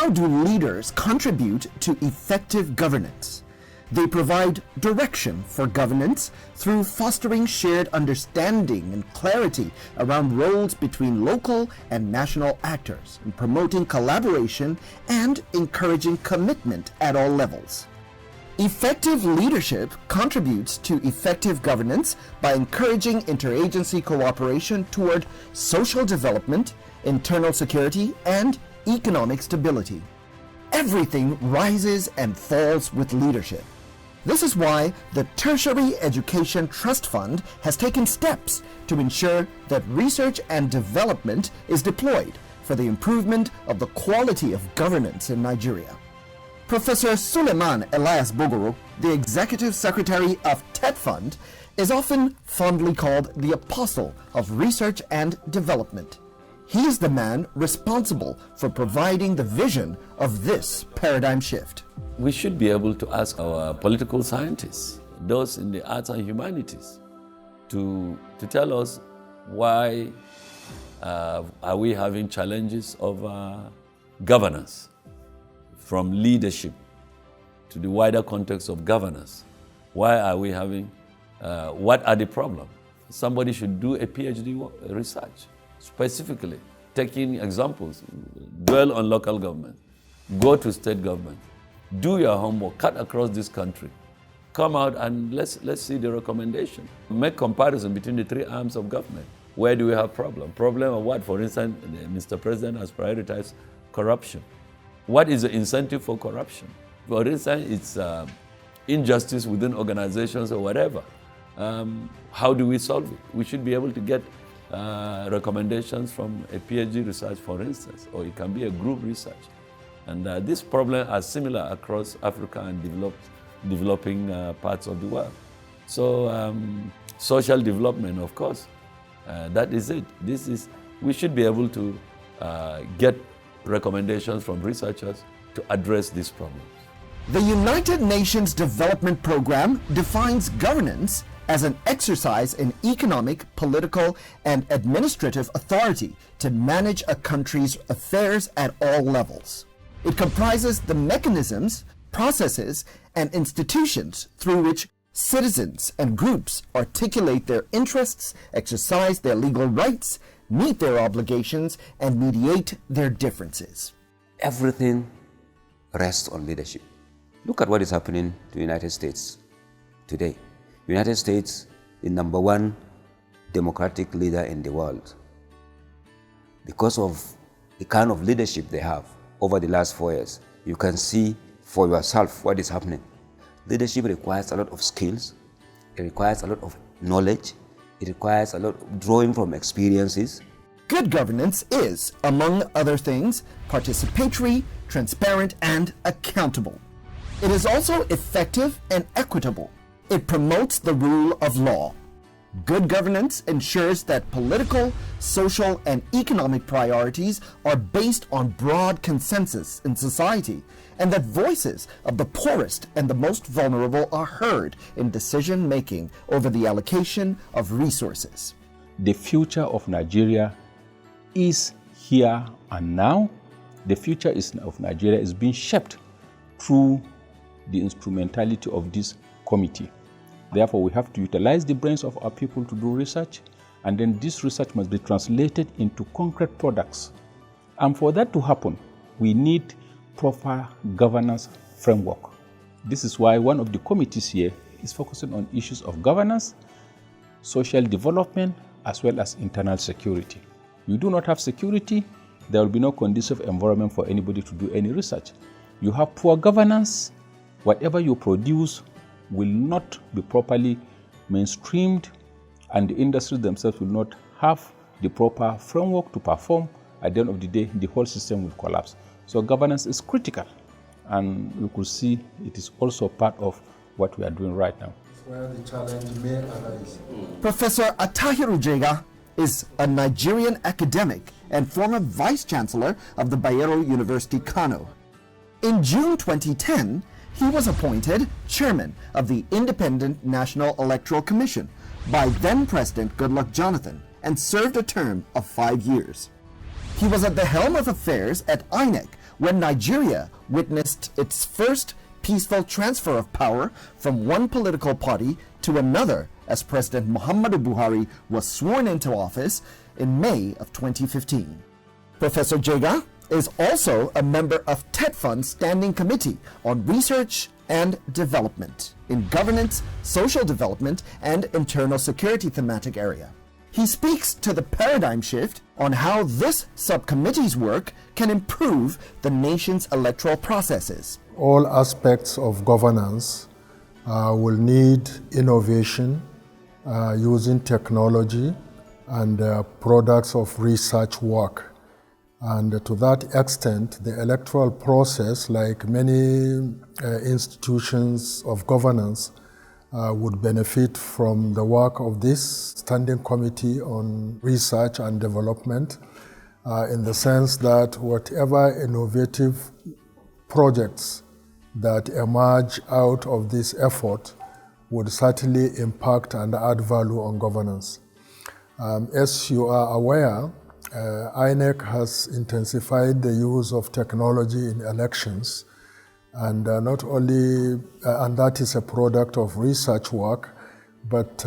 How do leaders contribute to effective governance? They provide direction for governance through fostering shared understanding and clarity around roles between local and national actors, and promoting collaboration and encouraging commitment at all levels. Effective leadership contributes to effective governance by encouraging interagency cooperation toward social development, internal security, and economic stability. Everything rises and falls with leadership. This is why the Tertiary Education Trust Fund has taken steps to ensure that research and development is deployed for the improvement of the quality of governance in Nigeria. Professor Suleiman Elias Bogoro, the Executive Secretary of TETFund, is often fondly called the apostle of research and development. He is the man responsible for providing the vision of this paradigm shift. We should be able to ask our political scientists, those in the arts and humanities, to tell us why are we having challenges of governance, from leadership to the wider context of governance. Why are we having, what are the problems? Somebody should do a PhD research, specifically taking examples, dwell on local government, go to state government, do your homework, cut across this country, come out and let's see the recommendation. Make comparison between the three arms of government. Where do we have problem? Problem of what? For instance, Mr. President has prioritized corruption. What is the incentive for corruption? For instance, it's injustice within organizations or whatever. How do we solve it? We should be able to get recommendations from a PhD research, for instance, or it can be a group research. And these problems are similar across Africa and developing parts of the world. So social development, of course, that is it. We should be able to get recommendations from researchers to address these problems. The United Nations Development Program defines governance as an exercise in economic, political, and administrative authority to manage a country's affairs at all levels. It comprises the mechanisms, processes, and institutions through which citizens and groups articulate their interests, exercise their legal rights, meet their obligations, and mediate their differences. Everything rests on leadership. Look at what is happening to the United States today. The United States is number one democratic leader in the world because of the kind of leadership they have over the last 4 years. You can see for yourself what is happening. Leadership requires a lot of skills, it requires a lot of knowledge, it requires a lot of drawing from experiences. Good governance is, among other things, participatory, transparent, and accountable. It is also effective and equitable. It promotes the rule of law. Good governance ensures that political, social, and economic priorities are based on broad consensus in society, and that voices of the poorest and the most vulnerable are heard in decision-making over the allocation of resources. The future of Nigeria is here and now. The future of Nigeria is being shaped through the instrumentality of this committee. Therefore, we have to utilize the brains of our people to do research, and then this research must be translated into concrete products. And for that to happen, we need proper governance framework. This is why one of the committees here is focusing on issues of governance, social development, as well as internal security. You do not have security, there will be no conducive environment for anybody to do any research. You have poor governance, whatever you produce will not be properly mainstreamed, and the industries themselves will not have the proper framework to perform. At the end of the day, the whole system will collapse. So governance is critical, and you could see it is also part of what we are doing right now. That's where the challenge may arise. Professor Atahiru Jega is a Nigerian academic and former Vice Chancellor of the Bayero University, Kano. In June 2010, he was appointed chairman of the Independent National Electoral Commission by then-President Goodluck Jonathan and served a term of 5 years. He was at the helm of affairs at INEC when Nigeria witnessed its first peaceful transfer of power from one political party to another as President Muhammadu Buhari was sworn into office in May of 2015. Professor Jega is also a member of TETFund's Standing Committee on Research and Development in Governance, Social Development, and Internal Security thematic area. He speaks to the paradigm shift on how this subcommittee's work can improve the nation's electoral processes. All aspects of governance will need innovation using technology and products of research work. And to that extent, the electoral process, like many institutions of governance, would benefit from the work of this Standing Committee on Research and Development, in the sense that whatever innovative projects that emerge out of this effort would certainly impact and add value on governance. As you are aware, INEC has intensified the use of technology in elections, and not only, and that is a product of research work, but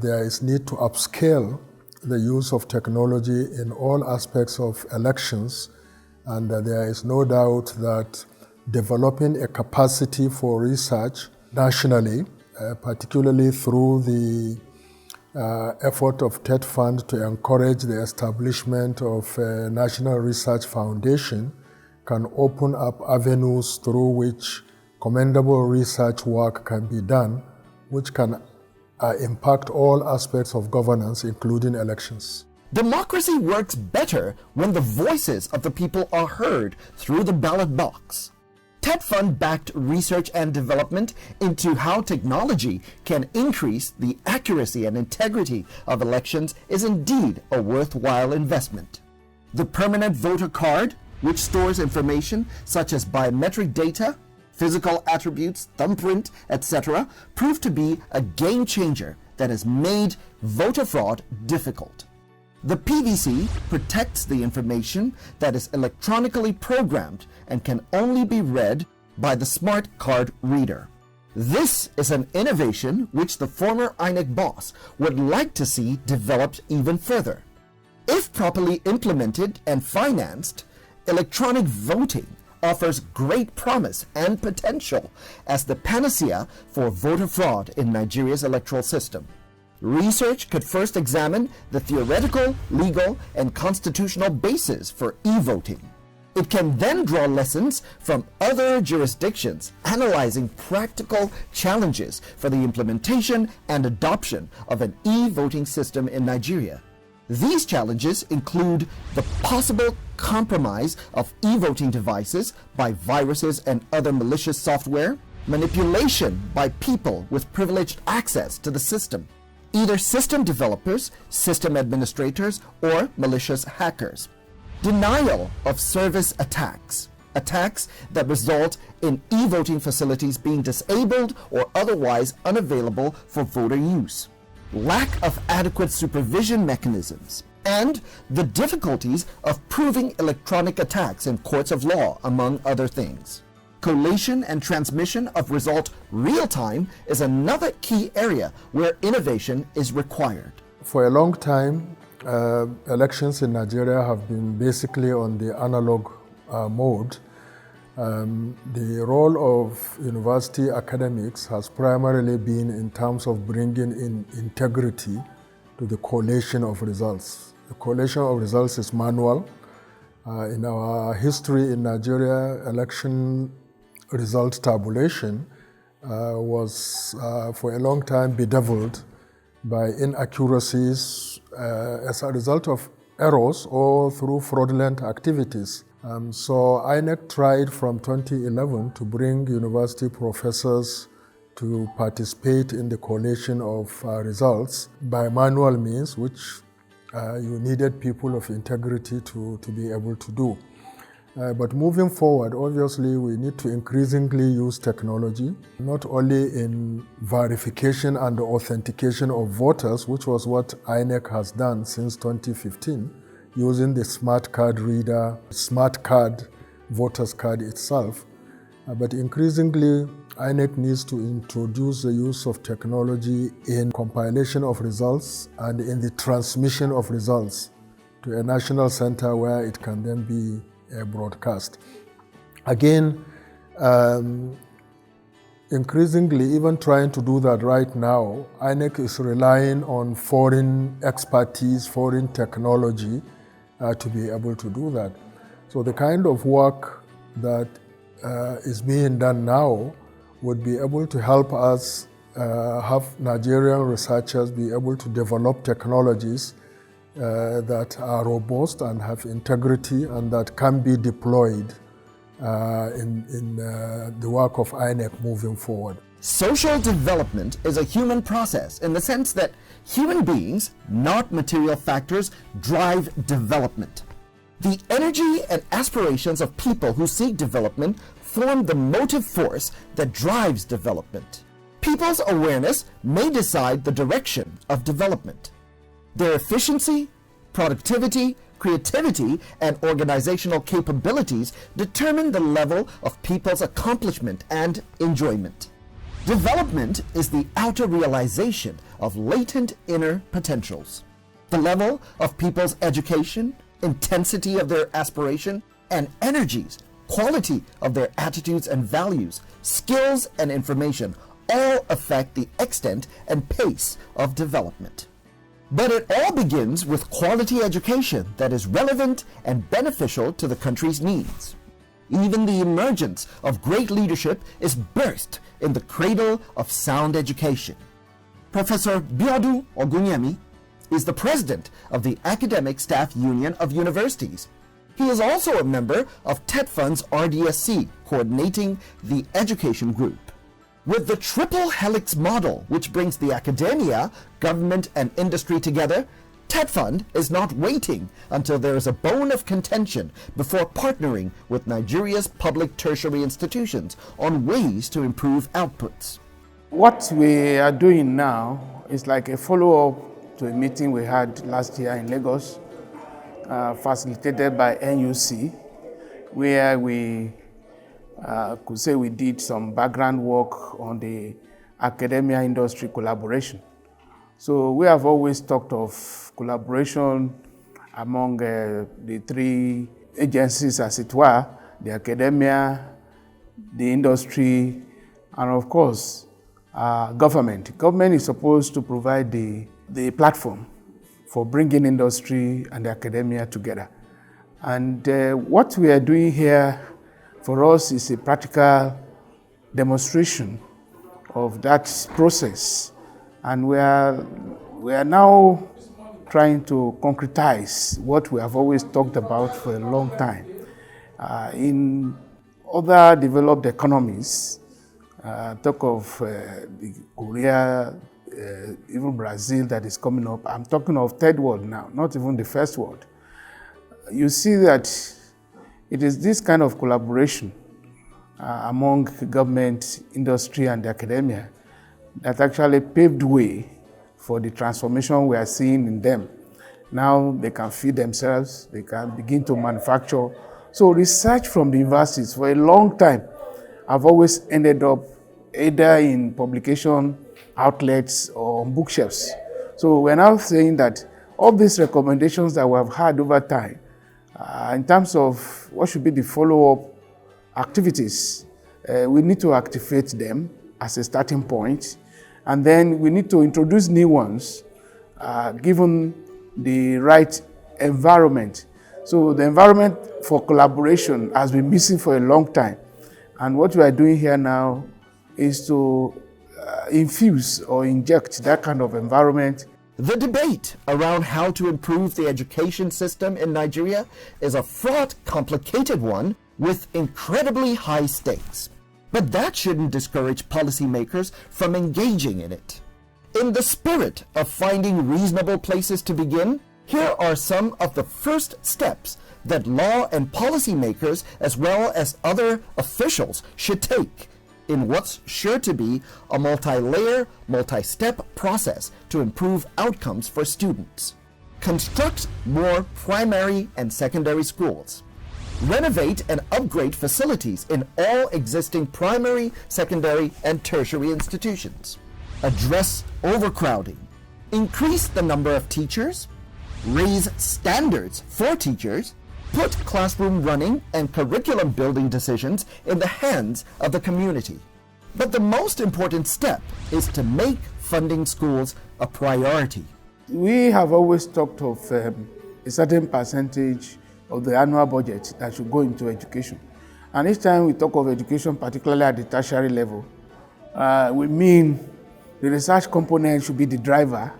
there is need to upscale the use of technology in all aspects of elections, and there is no doubt that developing a capacity for research nationally, particularly through the effort of TETFund to encourage the establishment of a National Research Foundation, can open up avenues through which commendable research work can be done, which can impact all aspects of governance, including elections. Democracy works better when the voices of the people are heard through the ballot box. TETFund backed research and development into how technology can increase the accuracy and integrity of elections is indeed a worthwhile investment. The permanent voter card, which stores information such as biometric data, physical attributes, thumbprint, etc., proved to be a game changer that has made voter fraud difficult. The PVC protects the information that is electronically programmed and can only be read by the smart card reader. This is an innovation which the former INEC boss would like to see developed even further. If properly implemented and financed, electronic voting offers great promise and potential as the panacea for voter fraud in Nigeria's electoral system. Research could first examine the theoretical, legal, and constitutional basis for e-voting. It can then draw lessons from other jurisdictions, analyzing practical challenges for the implementation and adoption of an e-voting system in Nigeria. These challenges include the possible compromise of e-voting devices by viruses and other malicious software, manipulation by people with privileged access to the system, either system developers, system administrators, or malicious hackers. Denial of service attacks, attacks that result in e-voting facilities being disabled or otherwise unavailable for voter use. Lack of adequate supervision mechanisms, and the difficulties of proving electronic attacks in courts of law, among other things. Collation and transmission of result real-time is another key area where innovation is required. For a long time, elections in Nigeria have been basically on the analog mode. The role of university academics has primarily been in terms of bringing in integrity to the collation of results. The collation of results is manual. In our history in Nigeria, election result tabulation was for a long time bedeviled by inaccuracies as a result of errors or through fraudulent activities. So INEC tried from 2011 to bring university professors to participate in the collation of results by manual means, which you needed people of integrity to be able to do. But moving forward, obviously, we need to increasingly use technology, not only in verification and authentication of voters, which was what INEC has done since 2015, using the smart card reader, smart card voters card itself. But increasingly, INEC needs to introduce the use of technology in compilation of results and in the transmission of results to a national center where it can then be broadcast. Again, increasingly, even trying to do that right now, INEC is relying on foreign expertise, foreign technology to be able to do that. So the kind of work that is being done now would be able to help us have Nigerian researchers be able to develop technologies that are robust and have integrity and that can be deployed in the work of INEC moving forward. Social development is a human process in the sense that human beings, not material factors, drive development. The energy and aspirations of people who seek development form the motive force that drives development. People's awareness may decide the direction of development. Their efficiency, productivity, creativity, and organizational capabilities determine the level of people's accomplishment and enjoyment. Development is the outer realization of latent inner potentials. The level of people's education, intensity of their aspiration, and energies, quality of their attitudes and values, skills and information all affect the extent and pace of development. But it all begins with quality education that is relevant and beneficial to the country's needs. Even the emergence of great leadership is birthed in the cradle of sound education. Professor Biodu Ogunyemi is the president of the Academic Staff Union of Universities. He is also a member of TETFund's RDSC, coordinating the education group. With the triple helix model, which brings the academia, government, and industry together, TETFund is not waiting until there is a bone of contention before partnering with Nigeria's public tertiary institutions on ways to improve outputs. What we are doing now is like a follow-up to a meeting we had last year in Lagos, facilitated by NUC, where we could say we did some background work on the academia-industry collaboration. So we have always talked of collaboration among the three agencies, as it were, the academia, the industry, and of course, government. Government is supposed to provide the platform for bringing industry and academia together. And what we are doing here for us is a practical demonstration of that process. And we are now trying to concretize what we have always talked about for a long time. In other developed economies, talk of the Korea, even Brazil that is coming up. I'm talking of third world now, not even the first world. You see that it is this kind of collaboration among government, industry, and academia that actually paved way for the transformation we are seeing in them. Now they can feed themselves, they can begin to manufacture. So research from the universities for a long time have always ended up either in publication outlets or on bookshelves. So we're now saying that all these recommendations that we have had over time, in terms of what should be the follow-up activities, we need to activate them as a starting point, and then we need to introduce new ones given the right environment. So the environment for collaboration has been missing for a long time, and what we are doing here now is to infuse or inject that kind of environment. The debate around how to improve the education system in Nigeria is a fraught, complicated one with incredibly high stakes. But that shouldn't discourage policymakers from engaging in it. In the spirit of finding reasonable places to begin, here are some of the first steps that law and policymakers, as well as other officials, should take in what's sure to be a multi-layer, multi-step process to improve outcomes for students. Construct more primary and secondary schools. renovate and upgrade facilities in all existing primary, secondary, and tertiary institutions, address overcrowding, increase the number of teachers, raise standards for teachers, put classroom running and curriculum building decisions in the hands of the community. But the most important step is to make funding schools a priority. We have always talked of a certain percentage of the annual budget that should go into education. And each time we talk of education, particularly at the tertiary level, we mean the research component should be the driver.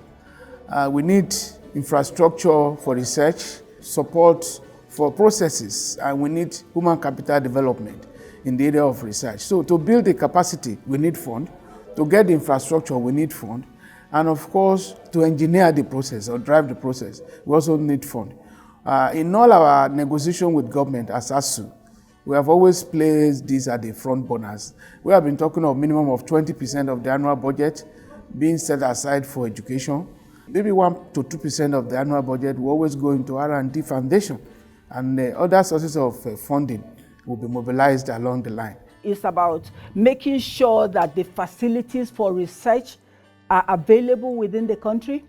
We need infrastructure for research, support for processes, and we need human capital development in the area of research. So to build the capacity, we need fund. To get the infrastructure, we need fund. And of course, to engineer the process or drive the process, we also need fund. In all our negotiation with government as ASU, we have always placed these at the front burners. We have been talking of minimum of 20% of the annual budget being set aside for education. Maybe 1 to 2% of the annual budget will always go into R&D foundation, and other sources of funding will be mobilized along the line. It's about making sure that the facilities for research are available within the country.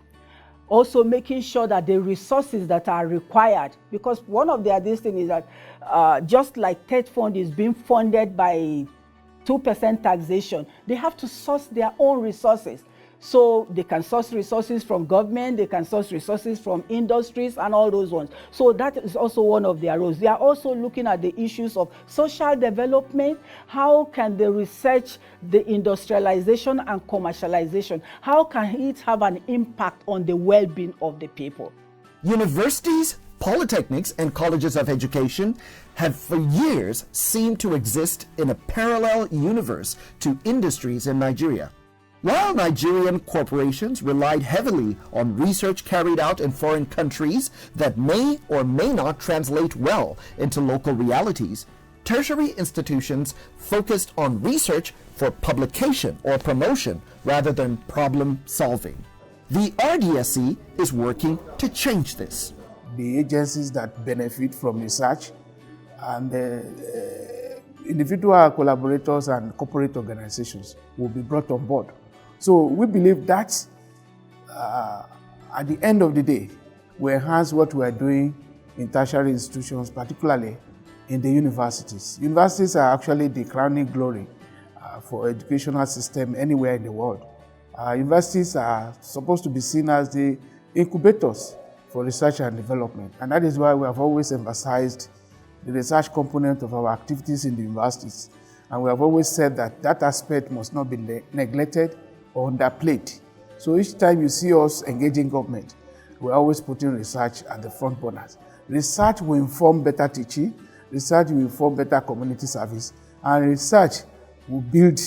Also making sure that the resources that are required, because one of the other things is that just like TETFund is being funded by 2% taxation, they have to source their own resources. So they can source resources from government, they can source resources from industries and all those ones. So that is also one of their roles. They are also looking at the issues of social development. How can the research, the industrialization and commercialization, how can it have an impact on the well-being of the people? Universities, polytechnics, and colleges of education have for years seemed to exist in a parallel universe to industries in Nigeria. While Nigerian corporations relied heavily on research carried out in foreign countries that may or may not translate well into local realities, tertiary institutions focused on research for publication or promotion rather than problem solving. The RDSC is working to change this. The agencies that benefit from research and individual collaborators and corporate organizations will be brought on board. So we believe that at the end of the day, we enhance what we are doing in tertiary institutions, particularly in the universities. Universities are actually the crowning glory for educational system anywhere in the world. Universities are supposed to be seen as the incubators for research and development, and that is why we have always emphasized the research component of our activities in the universities. And we have always said that that aspect must not be neglected or underplayed. So each time you see us engaging government, we're always putting research at the front burners. Research will inform better teaching, research will inform better community service, and research will build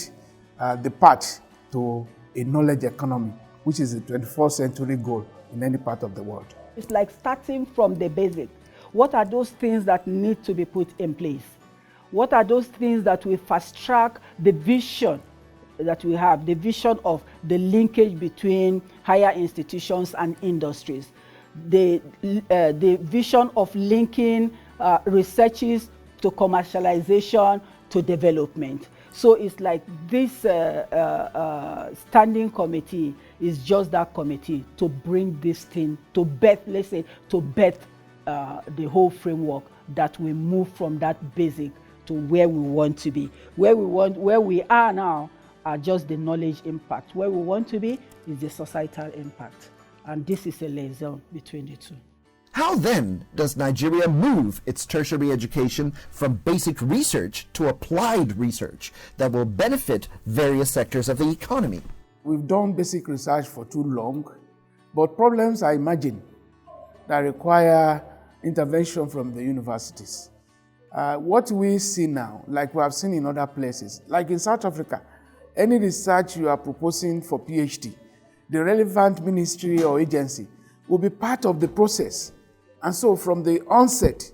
the path to a knowledge economy, which is the 21st century goal in any part of the world. It's like starting from the basic. What are those things that need to be put in place? What are those things that will fast track the vision that we have, the vision of the linkage between higher institutions and industries, the vision of linking researches to commercialization to development. So it's like this standing committee is just that committee to bring this thing to birth, let's say, to birth the whole framework that we move from that basic to where we want to be. Where we are now are just the knowledge impact. Where we want to be is the societal impact. And this is a liaison between the two. How then does Nigeria move its tertiary education from basic research to applied research that will benefit various sectors of the economy? We've done basic research for too long, but problems are emerging that require intervention from the universities. What we see now, like we have seen in other places, like in South Africa, any research you are proposing for PhD, the relevant ministry or agency will be part of the process. And so from the onset,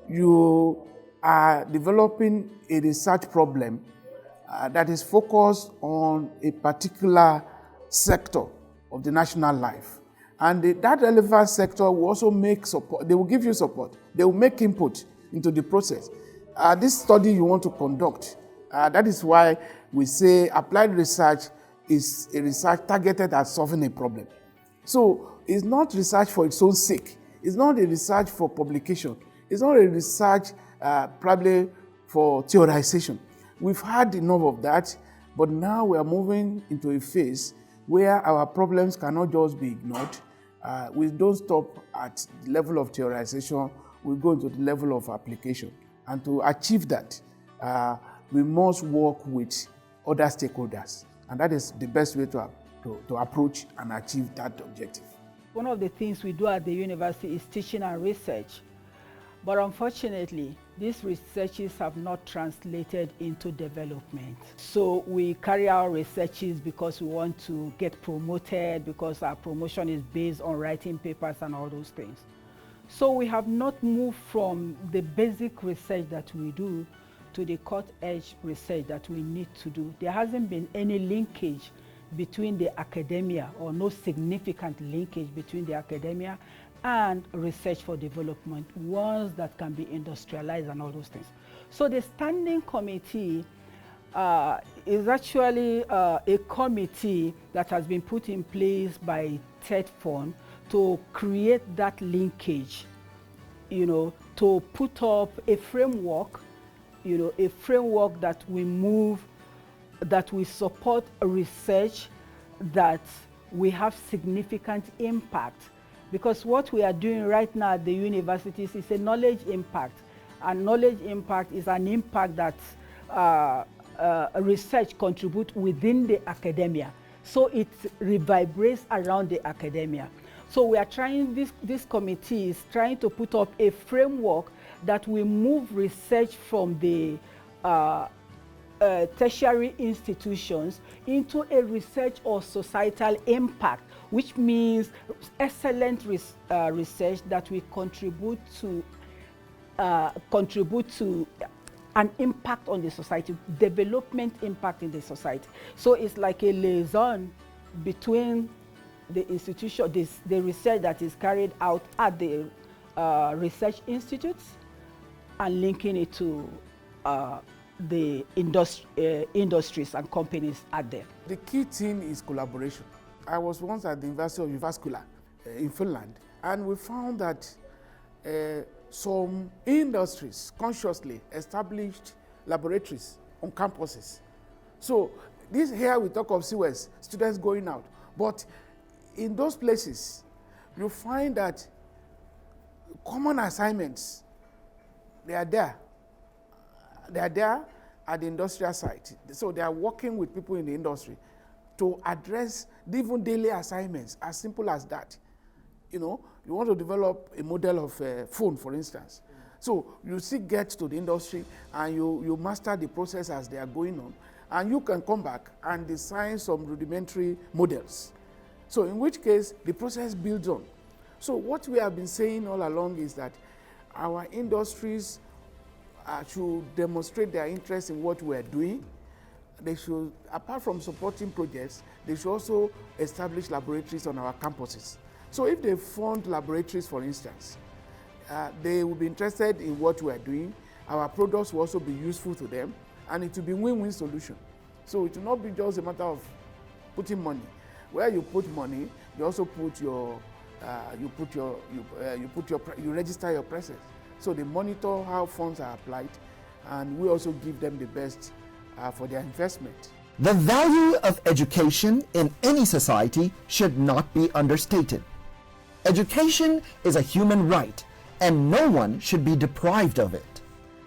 you are developing a research problem that is focused on a particular sector of the national life. And that relevant sector will also make support. They will give you support. They will make input into the process. This study you want to conduct, that is why we say applied research is a research targeted at solving a problem. So it's not research for its own sake. It's not a research for publication. It's not a research probably for theorization. We've had enough of that, but now we are moving into a phase where our problems cannot just be ignored. We don't stop at the level of theorization, we go into the level of application. And to achieve that, we must work with other stakeholders. And that is the best way to approach and achieve that objective. One of the things we do at the university is teaching and research. But unfortunately, these researches have not translated into development. So we carry out researches because we want to get promoted, because our promotion is based on writing papers and all those things. So we have not moved from the basic research that we do to the cut-edge research that we need to do. There hasn't been any linkage between the academia, or no significant linkage between the academia and research for development, ones that can be industrialized and all those things. So the standing committee is actually a committee that has been put in place by TETFund to create that linkage, to put up a framework, a framework that we move, that we support research, that we have significant impact. Because what we are doing right now at the universities is a knowledge impact. And knowledge impact is an impact that research contributes within the academia. So it reverberates around the academia. So we are trying, this committee is trying to put up a framework that will move research from the tertiary institutions into a research or societal impact, which means excellent research that will contribute to an impact on the society, development impact in the society. So it's like a liaison between the institution, the research that is carried out at the research institutes, and linking it to the industries and companies out there. The key thing is collaboration. I was once at the University of Jyväskylä in Finland, and we found that some industries consciously established laboratories on campuses. So this here we talk of CWES, students going out, but in those places you find that common assignments, they are there. They are there at the industrial site. So they are working with people in the industry to address even daily assignments, as simple as that. You want to develop a model of a phone, for instance. So you still get to the industry and you master the process as they are going on, and you can come back and design some rudimentary models. So in which case, the process builds on. So what we have been saying all along is that our industries should demonstrate their interest in what we are doing. They should, apart from supporting projects, they should also establish laboratories on our campuses. So if they fund laboratories, for instance, they will be interested in what we are doing. Our products will also be useful to them, and it will be a win-win solution. So it will not be just a matter of putting money. Where you put money, you also put you register your presence. So they monitor how funds are applied, and we also give them the best for their investment. The value of education in any society should not be understated. Education is a human right, and no one should be deprived of it.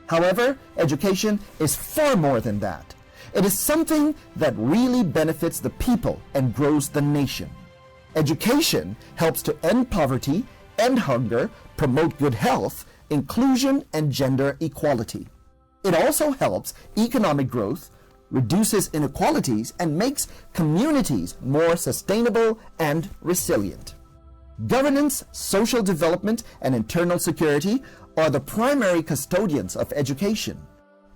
However, education is far more than that. It is something that really benefits the people and grows the nation. Education helps to end poverty, end hunger, promote good health, inclusion, and gender equality. It also helps economic growth, reduces inequalities, and makes communities more sustainable and resilient. Governance, social development, and internal security are the primary custodians of education.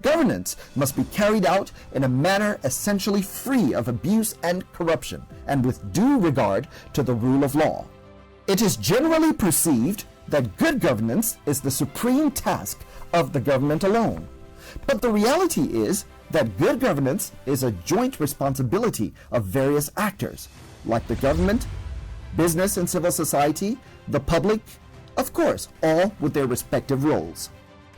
Governance must be carried out in a manner essentially free of abuse and corruption, and with due regard to the rule of law. It is generally perceived that good governance is the supreme task of the government alone. But the reality is that good governance is a joint responsibility of various actors, like the government, business and civil society, the public, of course, all with their respective roles.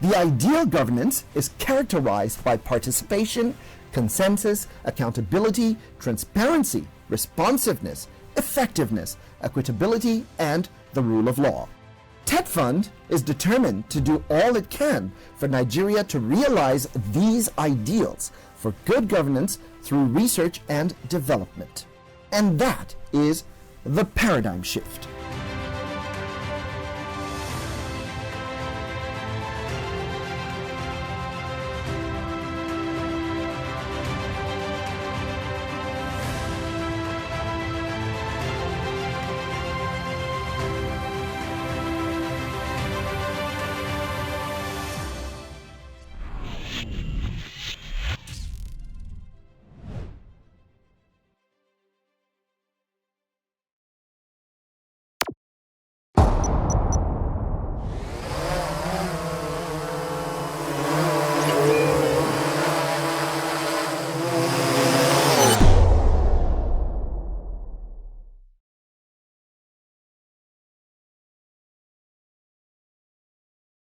The ideal governance is characterized by participation, consensus, accountability, transparency, responsiveness, effectiveness, equitability, and the rule of law. TETFund is determined to do all it can for Nigeria to realize these ideals for good governance through research and development. And that is the paradigm shift.